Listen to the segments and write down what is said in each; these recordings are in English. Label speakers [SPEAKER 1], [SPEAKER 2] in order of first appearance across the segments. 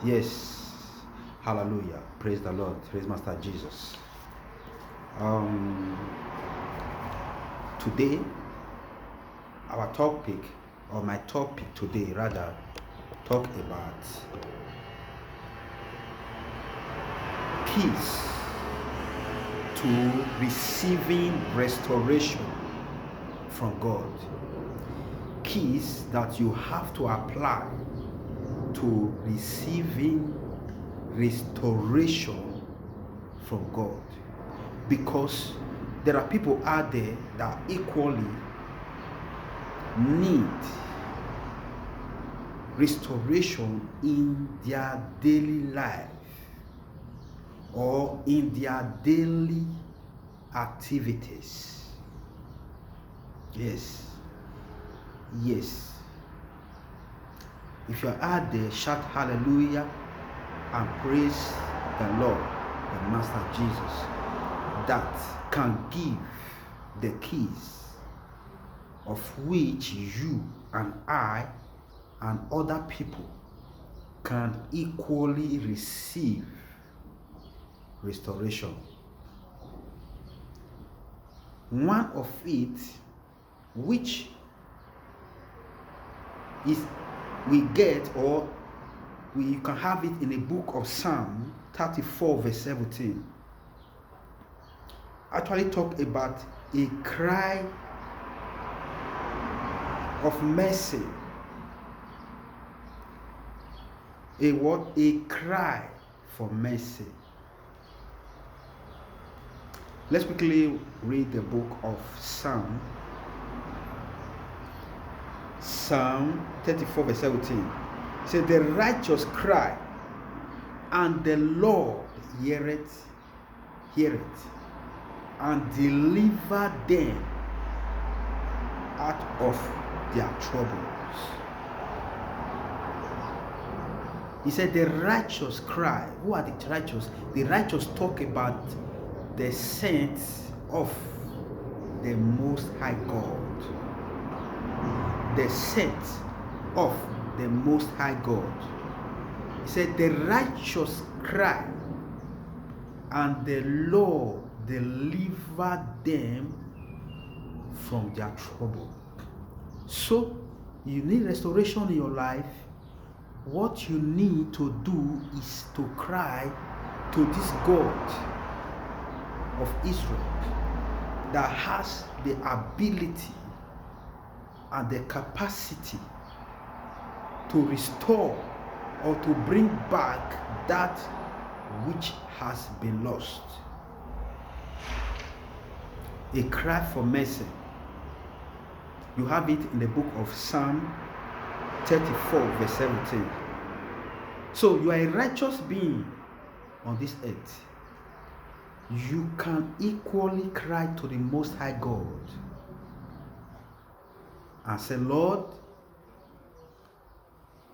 [SPEAKER 1] Yes. Hallelujah. Praise the Lord. Praise Master Jesus. Today, our topic, or my topic today rather, talk about keys to receiving restoration from God. Keys that you have to apply to receiving restoration from God. Because there are people out there that equally need restoration in their daily life or in their daily activities. Yes. If you're out there, shout hallelujah and praise the Lord, the Master Jesus, that can give the keys of which you and I and other people can equally receive restoration. One of it, which is we get, or we can have it in the book of Psalm 34 verse 17, actually talk about a cry of mercy. A cry for mercy. Let's quickly read the book of Psalm 34 verse 17. It says, the righteous cry, and the Lord heareth, and deliver them out of their troubles. He said the righteous cry. Who are the righteous? The righteous talk about the saints of the Most High God. The saints of the Most High God. He said the righteous cry, and the Lord deliver them from their trouble. So you need restoration in your life. What you need to do is to cry to this God of Israel that has the ability and the capacity to restore or to bring back that which has been lost. A cry for mercy. You have it in the book of Psalm 34 verse 17. So you are a righteous being on this earth. You can equally cry to the Most High God and say, Lord,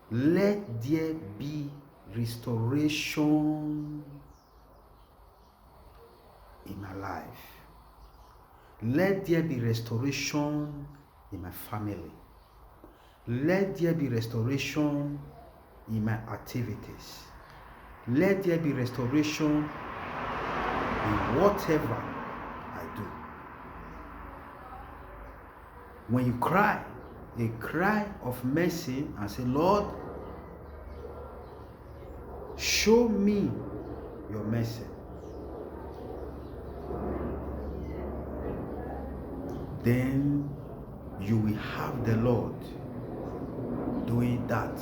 [SPEAKER 1] let there be restoration in my life. Let there be restoration in my family. Let there be restoration in my activities. Let there be restoration in whatever I do. When you cry, a cry of mercy, and say, Lord, show me your mercy. Then you will have the Lord doing that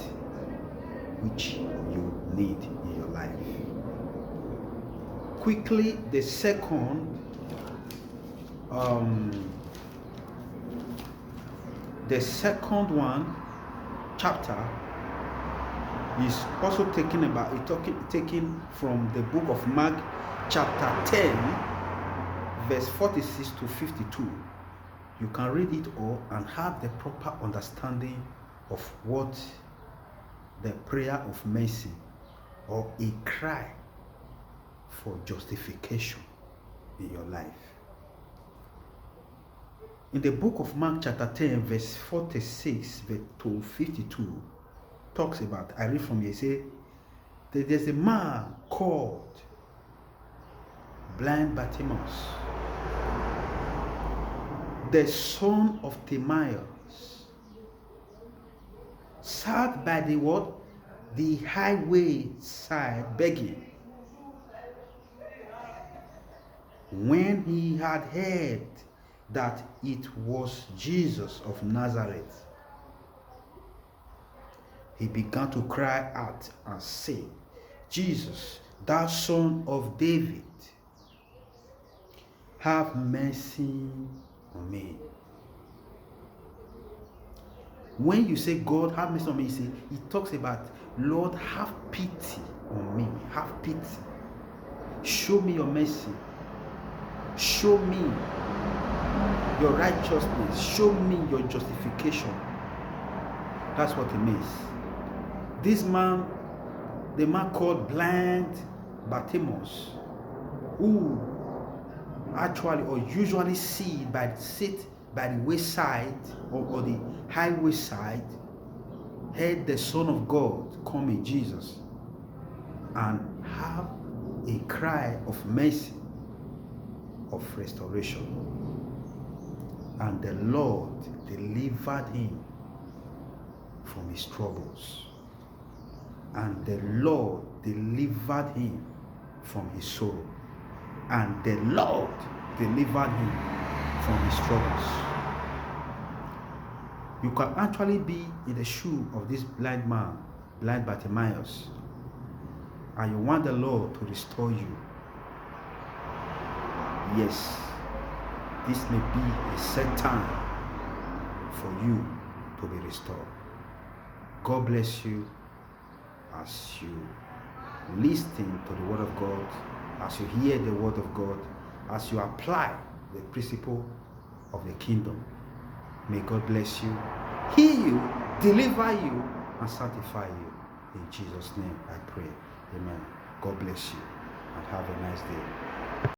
[SPEAKER 1] which you need in your life. Quickly, the second chapter is also taken from the book of Mark chapter 10 verse 46 to 52. You can read it all and have the proper understanding of what the prayer of mercy or a cry for justification in your life. In the book of Mark chapter 10 verse 46 to 52 talks about, I read from here, say, There's a man called blind Bartimaeus, the son of Timaeus, sat by the what? The highway side begging. When he had heard that it was Jesus of Nazareth, he began to cry out and say, Jesus, thou son of David, have mercy on me. When you say God have mercy on me, he talks about Lord, have pity on me. Have pity. Show me your mercy. Show me your righteousness. Show me your justification. That's what it means. This man, the man called blind Bartimaeus, who actually or usually sit by the wayside or the highway side, heard the Son of God coming, Jesus, and have a cry of mercy, of restoration. And the Lord delivered him from his troubles. And the Lord delivered him from his sorrow. And the Lord delivered him from his troubles. You can actually be in the shoe of this blind man, blind Bartimaeus, and you want the Lord to restore you. Yes, this may be a set time for you to be restored. God bless you as you listen to the word of God, as you hear the word of God, as you apply the principle of the kingdom. May God bless you, heal you, deliver you, and sanctify you. In Jesus' name I pray. Amen. God bless you and have a nice day.